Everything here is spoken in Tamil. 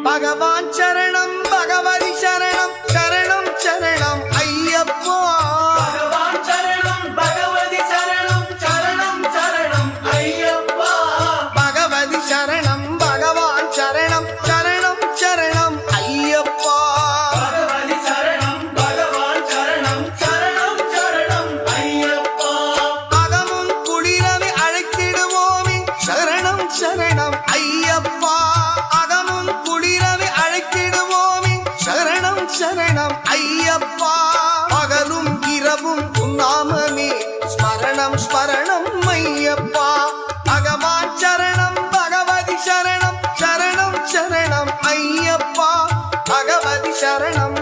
பகவான் சரணம் பகவதி சரணம் சரணம் சரணம் ஐயப்பா பகவான் சரணம் பகவதி சரணம் சரணம் சரணம் ஐயப்பா பகவதி சரணம் பகவான் சரணம் சரணம் சரணம் ஐயப்பா பகவதி சரணம் பகவான் சரணம் சரணம் சரணம் ஐயப்பா அகமும் குளிரவை அழைத்திடுவோமே சரணம் சரணம் ஐயப்பா அகமும் குளிரவை அழைத்திடுவோமே சரணம் சரணம் ஐயப்பா பகலும் இரவும் உன்னாமமே ஸ்மரணம் ஸ்மரணம் ஐயப்பா பகவான் சரணம் பகவதி சரணம் சரணம் சரணம் ஐயப்பா பகவதி சரணம்